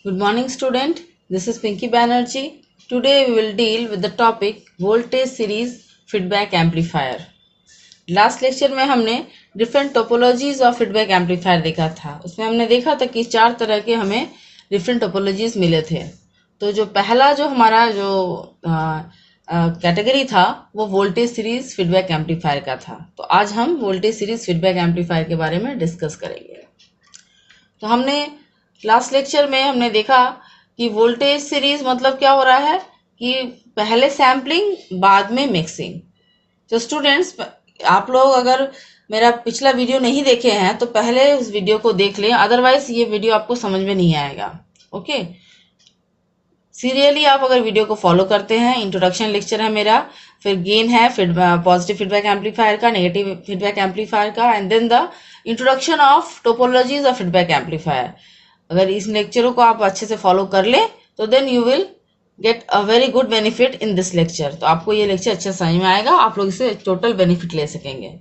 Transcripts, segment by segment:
Good morning, student. This is Pinky Banerjee. Today we will deal with the topic voltage series feedback amplifier. Last lecture में हमने different topologies of feedback amplifier देखा था। उसमें हमने देखा था कि 4 तरह के हमें डिफरेंट टोपोलॉजीज मिले थे। तो जो पहला जो हमारा जो कैटेगरी था वो वोल्टेज सीरीज फीडबैक एम्पलीफायर का था। तो आज हम वोल्टेज सीरीज फीडबैक एम्पलीफायर के बारे में डिस्कस करेंगे। तो हमने लास्ट लेक्चर में हमने देखा कि वोल्टेज सीरीज मतलब क्या हो रहा है कि पहले सैम्पलिंग बाद में मिक्सिंग। तो स्टूडेंट्स, आप लोग अगर मेरा पिछला वीडियो नहीं देखे हैं तो पहले उस वीडियो को देख लें, अदरवाइज ये वीडियो आपको समझ में नहीं आएगा। ओके, सीरियली आप अगर वीडियो को फॉलो करते हैं, इंट्रोडक्शन लेक्चर है मेरा, फिर गेन है पॉजिटिव फीडबैक एम्पलीफायर का, नेगेटिव फीडबैक एम्पलीफायर का, and then the introduction of topologies of feedback amplifier. अगर इस लेक्चरों को आप अच्छे से फॉलो कर ले तो then you will get a very good benefit in this lecture. तो आपको ये लेक्चर अच्छा समझ में आएगा, आप लोग इससे टोटल बेनिफिट ले सकेंगे।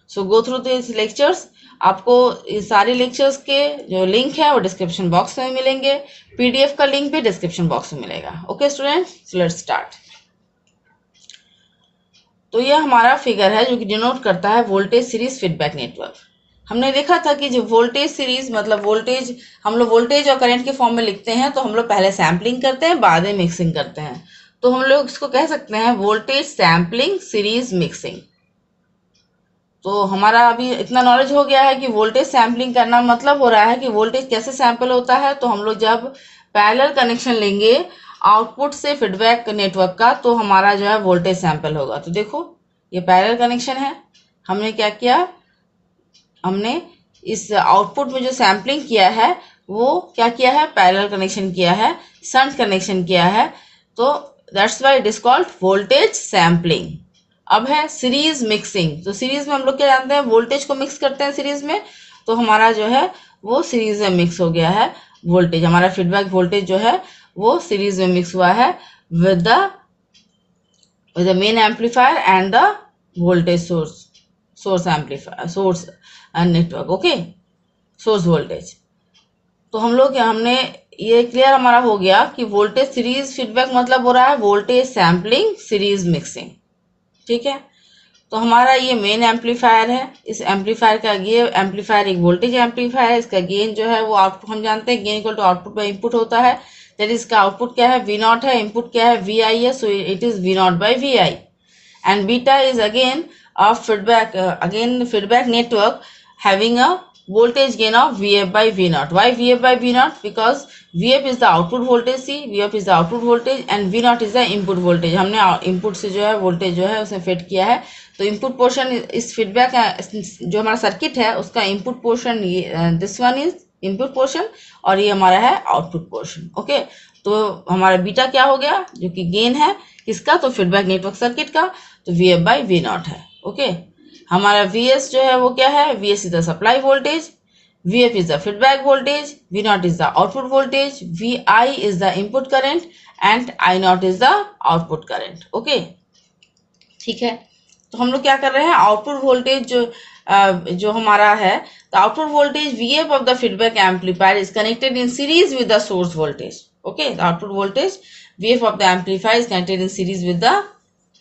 सो गो थ्रू दिस लेक्चर्स। आपको इस सारे लेक्चर्स के जो लिंक है वो डिस्क्रिप्शन बॉक्स में मिलेंगे, पीडीएफ का लिंक भी डिस्क्रिप्शन बॉक्स में मिलेगा। Okay students, let's start. तो ये हमारा फिगर है जो कि डिनोट करता है वोल्टेज सीरीज फीडबैक नेटवर्क। हमने देखा था कि जो वोल्टेज सीरीज मतलब वोल्टेज, हम लोग वोल्टेज और करंट के फॉर्म में लिखते हैं तो हम लोग पहले सैम्पलिंग करते हैं, बाद में मिक्सिंग करते हैं। तो हम लोग इसको कह सकते हैं वोल्टेज सैम्पलिंग सीरीज मिक्सिंग। तो हमारा अभी इतना नॉलेज हो गया है कि वोल्टेज सैम्पलिंग करना मतलब हो रहा है कि वोल्टेज कैसे सैंपल होता है। तो हम लोग जब पैरेलल कनेक्शन लेंगे आउटपुट से फीडबैक नेटवर्क का तो हमारा जो है वोल्टेज सैंपल होगा। तो देखो ये पैरेलल कनेक्शन है। हमने क्या किया, हमने इस आउटपुट में जो सैम्पलिंग किया है वो क्या किया है, पैरेलल कनेक्शन किया है, शंट कनेक्शन किया है। तो that's why it is called voltage sampling. अब है सीरीज मिक्सिंग। तो सीरीज में हम लोग क्या जानते हैं, वोल्टेज को मिक्स करते हैं सीरीज में। तो हमारा जो है वो सीरीज में मिक्स हो गया है वोल्टेज, हमारा फीडबैक वोल्टेज जो है वो सीरीज में मिक्स हुआ है with the main amplifier and the voltage source amplifier, source network. Okay, source voltage. तो हम लोग हमने ये क्लियर हमारा हो गया कि वोल्टेज सीरीज फीडबैक मतलब हो रहा है वोल्टेज सैम्पलिंग सीरीज मिक्सिंग। ठीक है, तो हमारा ये मेन एम्पलीफायर है। इस एम्पलीफायर का, ये एम्पलीफायर एक वोल्टेज एम्पलीफायर है। इसका गेन जो है वो आउटपुट, हम जानते हैं gain equal to output by input होता है। दैट इज इसका आउटपुट क्या है, वी नॉट है, इनपुट क्या है, वी आई है। So it is V naught by V I. And beta is again of feedback, again feedback network having a voltage gain of Vf by V naught. Why Vf by V naught? Because Vf is the output voltage, see Vf is the output voltage and V naught is the input voltage. हमने input से जो है voltage जो है उसने fade किया है। तो input portion इस feedback जो हमारा सर्किट है उसका input portion, this one is input portion और ये हमारा है output portion। ओके, तो हमारा बीटा क्या हो गया, जो कि गेन है किसका, तो फीडबैक नेटवर्क सर्किट का। तो Vf by V naught है। ओके, हमारा Vs जो है वो क्या है, Vs is the supply voltage, Vf is the feedback voltage, V not is the output voltage, Vi is the input current and I not is the output current. Okay, ठीक है। तो हम लोग क्या कर रहे हैं, आउटपुट वोल्टेज जो हमारा है, तो output voltage Vf of the feedback amplifier is connected in series with the source voltage. Okay, the output voltage Vf of the amplifier is connected in series with the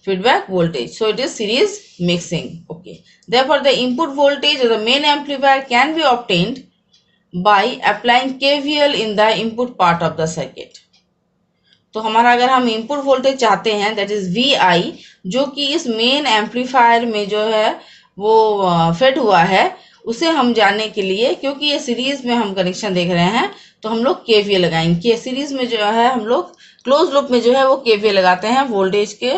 feedback voltage, so it is series mixing. Okay, therefore the input voltage of the main amplifier can be obtained by applying KVL in the input part of the circuit. तो हमारा अगर हम input voltage चाहते हैं that is VI, जो कि इस main amplifier में जो है वो फेड हुआ है, उसे हम जानने के लिए, क्योंकि ये सीरीज में हम कनेक्शन देख रहे हैं तो हम लोग KVL लगाएंगे। सीरीज में जो है हम लोग क्लोज लूप में जो है वो KVL लगाते हैं वोल्टेज के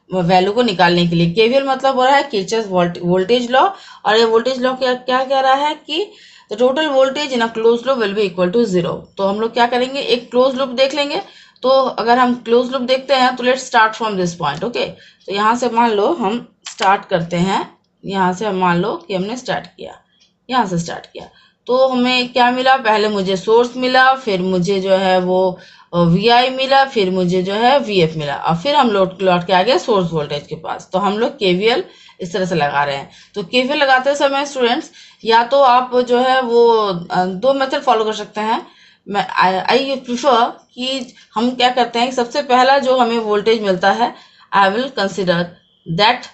वैल्यू को निकालने के लिए। KVL मतलब हो रहा है किर्चॉफ वोल्टेज लॉ, और ये वोल्टेज लॉ क्या क्या कह रहा है कि the total voltage in a close loop will be equal to 0। तो हम लोग क्या करेंगे, एक क्लोज लूप देख लेंगे। तो अगर हम क्लोज लूप देखते हैं तो let's start from this point. Okay, तो यहाँ से मान लो हम स्टार्ट करते हैं, यहाँ से हम मान लो कि हमने स्टार्ट किया, यहाँ से स्टार्ट किया। तो हमें क्या मिला, पहले मुझे सोर्स मिला, फिर मुझे जो है वो VI मिला, फिर मुझे जो है VF मिला, और फिर हम लौट के आ गए सोर्स वोल्टेज के पास। तो हम लोग KVL इस तरह से लगा रहे हैं। तो KVL लगाते समय स्टूडेंट्स या तो आप जो है वो दो मेथड फॉलो कर सकते हैं। मैं आई प्रिफर कि हम क्या करते हैं, सबसे पहला जो हमें वोल्टेज मिलता है, I will consider that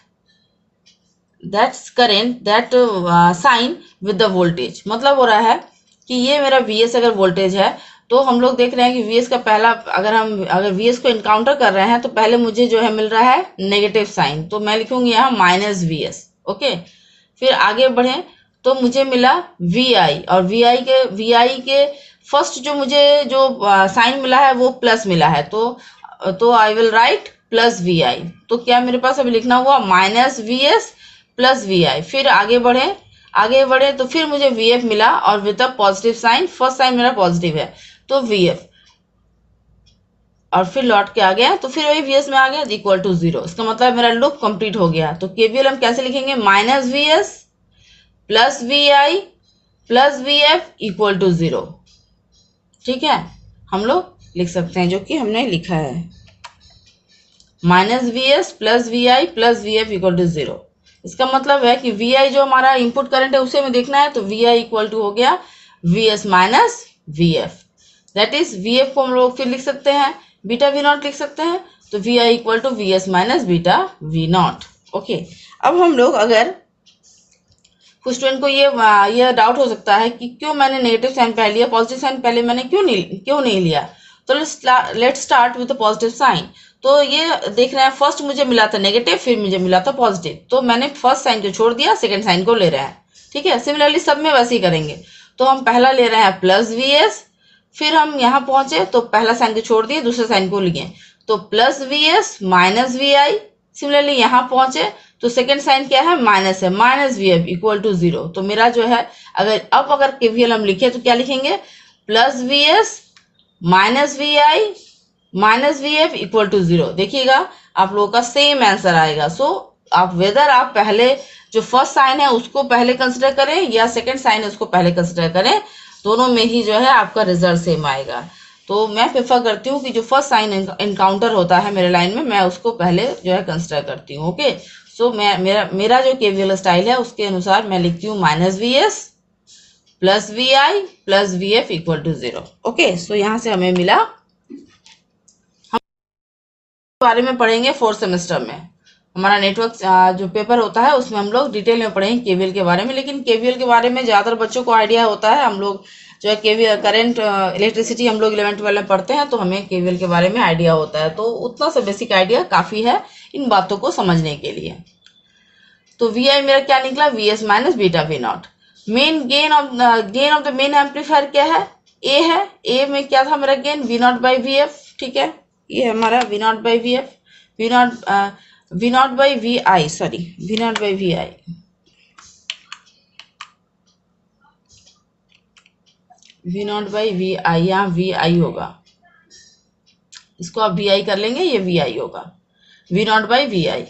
that's current that sign with the voltage. मतलब हो रहा है कि ये मेरा Vs अगर वोल्टेज है तो हम लोग देख रहे हैं कि Vs का पहला, अगर Vs को इनकाउंटर कर रहे हैं तो पहले मुझे जो है मिल रहा है नेगेटिव साइन, तो मैं लिखूंगी यहाँ -Vs। ओके, फिर आगे बढ़े तो मुझे मिला Vi, और Vi के फर्स्ट जो मुझे जो साइन मिला है वो प्लस मिला है, तो आई विल राइट +Vi। तो क्या मेरे पास अभी लिखना हुआ -Vs +Vi। फिर आगे बढ़े तो फिर मुझे Vf मिला और with a positive sign, first sign मेरा पॉजिटिव है तो Vf, और फिर लौट के आ गया तो फिर वही Vs में आ गया इक्वल टू 0। इसका मतलब मेरा लूप कंप्लीट हो गया। तो KVL हम कैसे लिखेंगे, -Vs +Vi +Vf equal to 0। ठीक है, हम लोग लिख सकते हैं जो कि हमने लिखा है, -Vs +Vi +Vf equal to 0। इसका मतलब है कि Vi जो हमारा इनपुट करंट है उसे हमें देखना है, तो Vi इक्वल टू हो गया Vs minus Vf। That is Vf को हम लोग फिर लिख सकते हैं बीटा V0 लिख सकते हैं, तो Vi equal to Vs minus beta V0। Okay, अब हम लोग, अगर कुछ स्टूडेंट को ये डाउट हो सकता है कि क्यों मैंने नेगेटिव साइन पहले लिया, पॉजिटिव साइन पहले मैंने क्यों नहीं लिया। तो let's start with positive sign. तो ये देख रहे हैं, फर्स्ट मुझे मिला था नेगेटिव, फिर मुझे मिला था पॉजिटिव, तो मैंने फर्स्ट साइन को छोड़ दिया, सेकंड साइन को ले रहे हैं। ठीक है, सिमिलरली सब में वैसे ही करेंगे। तो हम पहला ले रहे हैं +Vs, फिर हम यहाँ पहुंचे तो पहला साइन को छोड़ दिए, दूसरे साइन को लिए, तो +Vs -Vi। सिमिलरली यहाँ पहुंचे तो सेकंड साइन क्या है, माइनस है, -Vf इक्वल टू 0। तो मेरा जो है, अगर KVL हम लिखे तो क्या लिखेंगे, +Vs -Vi -Vf equal to 0। देखिएगा आप लोगों का सेम आंसर आएगा। सो आप वेदर आप पहले जो फर्स्ट साइन है उसको पहले कंसिडर करें या सेकंड साइन है उसको पहले कंसिडर करें, दोनों में ही जो है आपका रिजल्ट सेम आएगा। तो मैं प्रेफर करती हूँ कि जो फर्स्ट साइन इनकाउंटर होता है मेरे लाइन में, मैं उसको पहले जो है कंसिडर करती हूँ। ओके, सो मेरा जो KVL स्टाइल है उसके अनुसार मैं लिखती हूँ -Vs +Vi +Vf equal to 0। Okay, so यहाँ से हमें मिला, बारे में पढ़ेंगे फोर्थ सेमेस्टर में। हमारा नेटवर्क जो पेपर होता है उसमें हम लोग डिटेल में पढ़ेंगे KVL के बारे में। लेकिन KVL के बारे में ज़्यादातर बच्चों को आइडिया होता है, हम लोग जो है KVL करंट इलेक्ट्रिसिटी हम लोग 11-12 में पढ़ते हैं, तो हमें KVL के बारे में आइडिया होता है। तो उतना सा बेसिक आइडिया काफ़ी है इन बातों को समझने के लिए। तो Vi मेरा क्या निकला, Vs minus beta V0। Main gain of the main amplifier क्या है, A है। A में क्या था मेरा गेन, V0/Vf। ठीक है, ये हमारा V0/Vf, V0/Vi, sorry V0/Vi, V0/Vi, यहाँ Vi होगा, इसको आप Vi कर लेंगे, ये Vi होगा V0/Vi।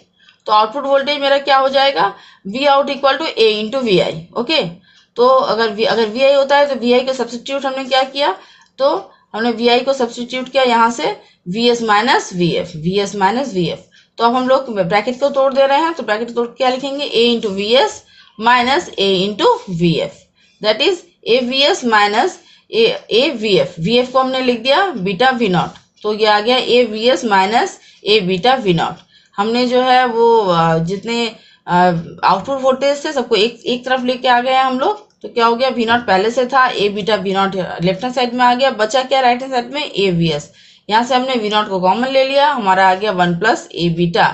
तो आउटपुट वोल्टेज मेरा क्या हो जाएगा, V out equal to A into Vi। Okay, तो अगर Vi होता है तो Vi को सब्सटीट्यूट हमने क्या किया, तो हमने Vi को सब्सटीट्यूट किया यहाँ से Vs माइनस Vf। तो अब हम लोग ब्रैकेट को तोड़ दे रहे हैं, तो ब्रैकेट तोड़ क्या लिखेंगे, A into Vs minus A into Vf, that is AVs minus AVf। Vf को हमने लिख दिया बीटा V0, तो ये आ गया AVs minus A beta V0। हमने जो है वो जितने आउटपुट वोल्टेज थे सबको एक तरफ लेके आ गए हैं हम लोग। तो क्या हो गया, V0 पहले से था, A beta V0 left hand side में आ गया, बचा क्या राइट हैंड साइड में, AVs। यहाँ से हमने V0 को कॉमन ले लिया, हमारा आ गया 1 plus A beta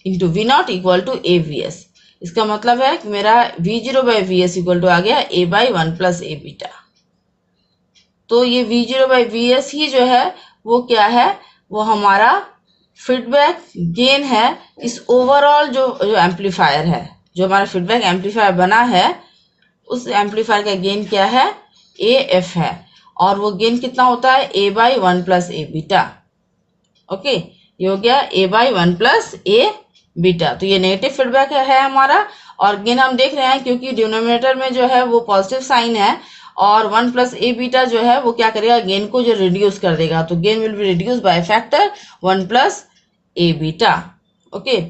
into V0 equal to AVs। इसका मतलब है कि मेरा V0/Vs इक्वल टू आ गया A/1 प्लस A बीटा। तो ये V0/Vs ही जो है वो क्या है, वो हमारा फीडबैक गेन है इस ओवरऑल जो एम्पलीफायर है, जो हमारा फीडबैक एम्पलीफायर बना है उस एम्पलीफायर का गेन क्या है, AF है, और वो गेन कितना होता है, A/1 plus A beta. Okay, ये हो गया A/1 प्लस A बीटा। तो ये नेगेटिव फीडबैक है हमारा, और गेन हम देख रहे हैं क्योंकि डिनोमिनेटर में जो है वो पॉजिटिव साइन है, और 1 प्लस A बीटा जो है वो क्या करेगा, गेन को जो रिड्यूस कर देगा, तो gain will be reduce by factor 1 plus A beta. Okay,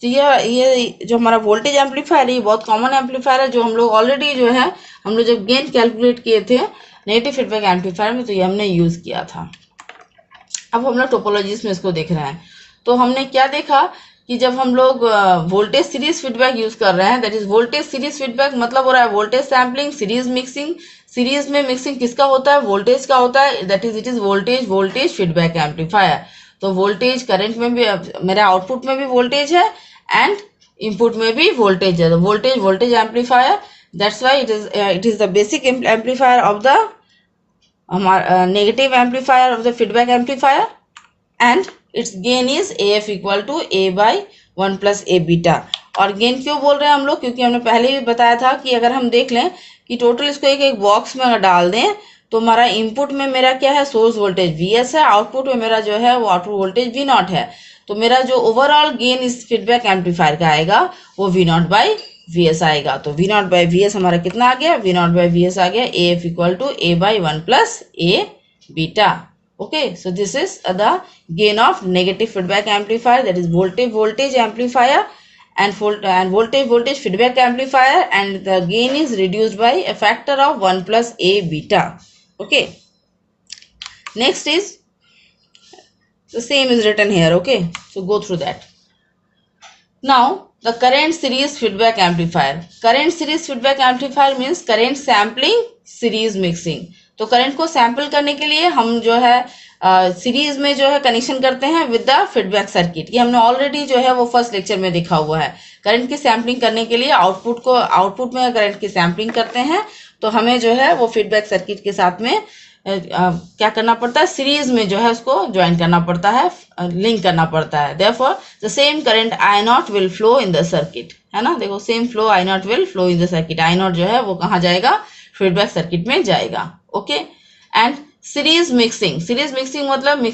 तो ये जो हमारा वोल्टेज एम्पलीफायर है ये बहुत कॉमन एम्पलीफायर है, जो हम लोग ऑलरेडी जो है हम लोग जब गेन कैलकुलेट किए थे नेगेटिव फीडबैक एम्पलीफायर में तो ये हमने यूज किया था। अब हम लोग टोपोलॉजीज में इसको देख रहे हैं। तो हमने क्या देखा कि जब हम लोग वोल्टेज सीरीज फीडबैक यूज कर रहे हैं, that is voltage series feedback मतलब हो रहा है voltage sampling, series mixing. Series में मिक्सिंग किसका होता है? वोल्टेज का होता है, that is it is voltage feedback amplifier. तो वोल्टेज करंट में भी, मेरा आउटपुट में भी वोल्टेज है एंड इनपुट में भी वोल्टेज है। तो voltage amplifier, that's why it is the basic amplifier of the हमारा negative amplifier of the feedback amplifier and its gain is AF equal to A/1 plus A beta. और gain क्यों बोल रहे हैं हम लोग? क्योंकि हमने पहले भी बताया था कि अगर हम देख लें कि टोटल इसको एक एक बॉक्स में अगर डाल दें तो हमारा इनपुट में मेरा क्या है? सोर्स वोल्टेज VS है, आउटपुट में मेरा जो है वो आउटपुट वोल्टेज V0 है। तो मेरा जो ओवरऑल गेन इस फीडबैक एम्पलीफायर का आएगा वो V0/VS आएगा। तो V0/VS हमारा कितना आ गया? V0/VS आ गया AF equal to A/1 plus A beta. Okay, so this is the gain of negative feedback amplifier, that is voltage amplifier and voltage feedback amplifier, and the gain is reduced by a factor of 1 plus A beta. Okay, next is the same is written here. Okay, so go through that. Now the current series feedback amplifier means current sampling, series mixing. तो current को sample करने के लिए हम जो है series में जो है कनेक्शन करते हैं विद द फीडबैक सर्किट। ये हमने ऑलरेडी जो है वो फर्स्ट लेक्चर में देखा हुआ है। करंट की सैम्पलिंग करने के लिए आउटपुट में करंट की सैम्पलिंग करते हैं तो हमें जो है वो फीडबैक सर्किट के साथ में क्या करना पड़ता है? सीरीज में जो है उसको ज्वाइन करना पड़ता है, लिंक करना पड़ता है। Therefore the same current I0 will flow in the circuit, है ना। देखो same flow I0 will flow in the circuit. I0 जो है वो कहाँ जाएगा? फीडबैक सर्किट में जाएगा। ओके, एंड सीरीज मिक्सिंग मतलब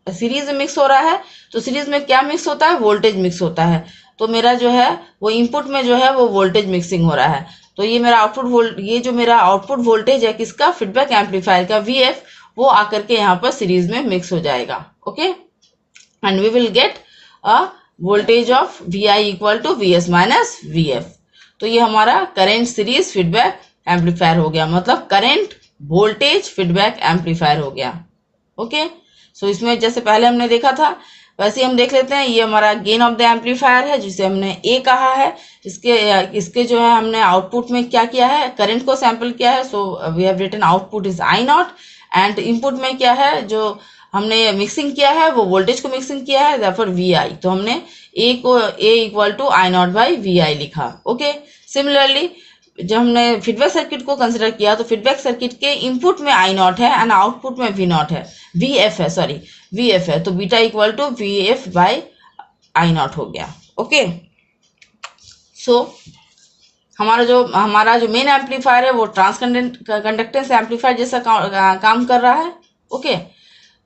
सीरीज में मिक्स हो रहा है तो सीरीज में क्या मिक्स होता है? वोल्टेज मिक्स होता है। तो मेरा जो है वो इनपुट में जो है वो वोल्टेज मिक्सिंग हो रहा है। तो ये मेरा आउटपुट वोल्टेज है किसका? फीडबैक एम्पलीफायर का VF, वो आकर के यहाँ पर सीरीज में मिक्स हो जाएगा। Okay, and we will get a voltage of VI equal to VS minus VF। तो ये हमारा करेंट सीरीज फीडबैक एम्पलीफायर हो गया, मतलब करेंट वोल्टेज फीडबैक एम्पलीफायर हो गया। ओके, सो इसमें जैसे पहले हमने देखा था वैसे हम देख लेते हैं। ये हमारा गेन ऑफ द एम्पलीफायर है जिसे हमने A कहा है। इसके जो है हमने आउटपुट में क्या किया है? करंट को सैंपल किया है। So we have written output is I0 and input में क्या है जो हमने मिक्सिंग किया है वो वोल्टेज को मिक्सिंग किया है, देयरफॉर VI। तो हमने A इक्वल टू I0/VI लिखा। ओके, सिमिलरली जब हमने फीडबैक सर्किट को कंसिडर किया तो फीडबैक सर्किट के इनपुट में I0 है एंड आउटपुट में VF है। तो बीटा इक्वल टू VF/I0 हो गया। ओके, सो हमारा जो मेन एम्पलीफायर है वो कंडक्टेंस एम्पलीफायर जैसा काम कर रहा है। ओके,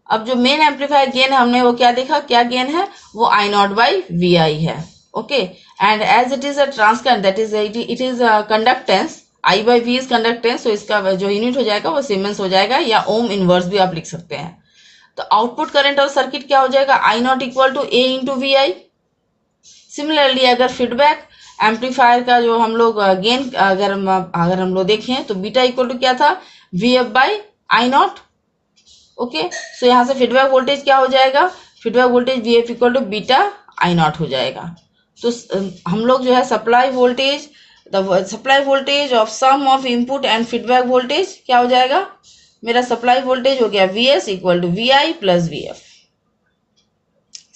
अब जो मेन एम्पलीफायर गेन है हमने वो क्या देखा? क्या गेन है? वो I0/VI है। Okay, and as it is a transconductance, that is it is conductance, I/V is conductance, तो इसका जो यूनिट हो जाएगा वो सीमेंस हो जाएगा या ओम इनवर्स भी आप लिख सकते हैं। तो आउटपुट करंट और सर्किट क्या हो जाएगा? I0 equal to A into VI। Similarly अगर फीडबैक एम्पलीफायर का जो हम लोग गेन अगर हम लोग देखें तो बीटा इक्वल टू क्या था? VF/I0। ओके, सो यहाँ से फीडबैक वोल्टेज क्या हो जाएगा? Feedback voltage VF equal to beta I0 हो जाएगा। तो हम लोग जो है supply voltage of sum of input and feedback voltage क्या हो जाएगा? मेरा सप्लाई वोल्टेज हो गया VS equal to VI plus VF।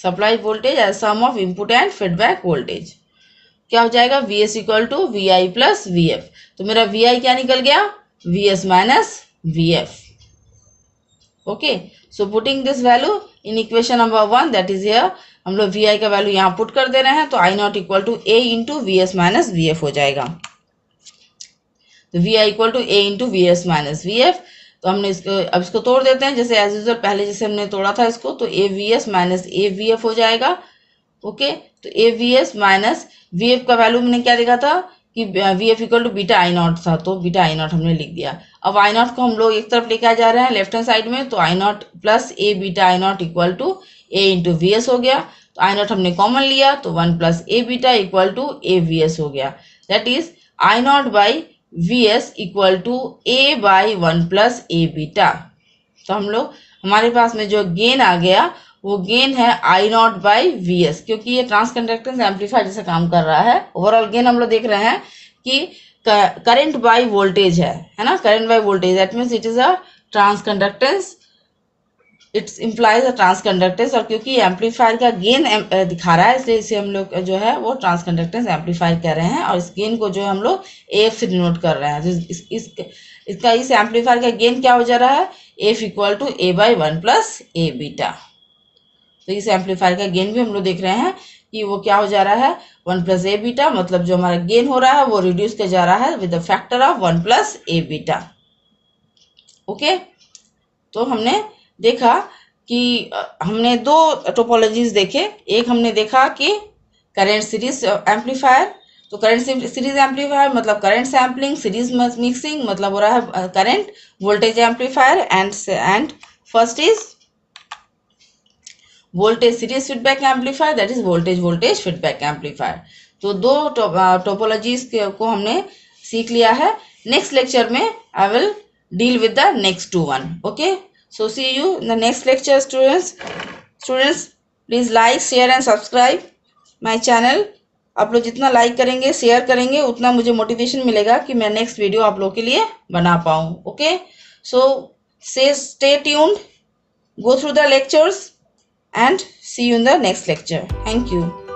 Supply voltage as sum of input and feedback voltage क्या हो जाएगा? VS equal to VI plus VF। तो मेरा VI क्या निकल गया? VS minus VF। Okay, so putting this value in equation number 1, that is here, हम लोग VI का वैल्यू यहाँ पुट कर दे रहे हैं तो I0 equal to A into VS minus VF हो जाएगा। तो VI equal to A into VS minus VF। तो हमने इसको तोड़ देते हैं जैसे एज यूजुअल पहले जैसे हमने तोड़ा था इसको, तो AVS माइनस AVF हो जाएगा। ओके, तो AVS माइनस VF का वैल्यू मैंने क्या देखा था कि VF equal to beta I0 था, तो बीटा I0 हमने लिख दिया। अब I0 को हम लोग एक तरफ लेके जा रहे हैं लेफ्ट हैंड साइड में, तो I0 plus A beta I0 equal to A into VS हो गया। तो I0 हमने कॉमन लिया तो 1 plus A beta equal to AVS हो गया। That is I0 by V S equal to A by 1 plus A beta. तो हम लोग हमारे पास में जो गेन आ गया वो गेन है आई नॉट बाई वी एस, क्योंकि ये ट्रांस कंडक्टेंस एम्पलीफायर जैसे काम कर रहा है। ओवरऑल गेन हम लोग देख रहे हैं कि करंट बाई वोल्टेज है ना, current by voltage, that means it is a transconductance, it's implies a transconductance. और क्योंकि एम्पलीफायर का गेन दिखा रहा है इसलिए इसे हम लोग जो है वो ट्रांस कंडक्टेंस एम्पलीफायर कह रहे हैं, और इस गेन को जो हम लोग एफ से डिनोट कर रहे हैं। तो इसका इस एम्पलीफायर का गेन क्या हो जा रहा है, F equal to A by 1 plus A beta. तो इस एम्पलीफायर का गेन भी हम लोग देख रहे हैं कि वो क्या हो जा रहा है, 1 प्लस ए बीटा, मतलब जो हमारा गेन हो रहा है वो रिड्यूस किया जा रहा है with the factor of 1 plus A beta. Okay, तो हमने देखा कि हमने दो टोपोलॉजीज देखे। एक हमने देखा कि करंट सीरीज एम्पलीफायर, तो करंट सीरीज एम्पलीफायर मतलब करंट सैम्पलिंग, सीरीज मिक्सिंग मतलब हो रहा है current voltage amplifier, and first is voltage series feedback amplifier, that is voltage feedback amplifier. तो दो टोपोलॉजीज को हमने सीख लिया है। नेक्स्ट लेक्चर में I will deal with the next one. Okay, so see you in the next lecture, students please like, share and subscribe my channel. आप लोग जितना लाइक करेंगे, शेयर करेंगे, उतना मुझे मोटिवेशन मिलेगा कि मैं नेक्स्ट वीडियो आप लोग के लिए बना पाऊँ। Okay, so stay tuned, go through the lectures and see you in the next lecture. Thank you.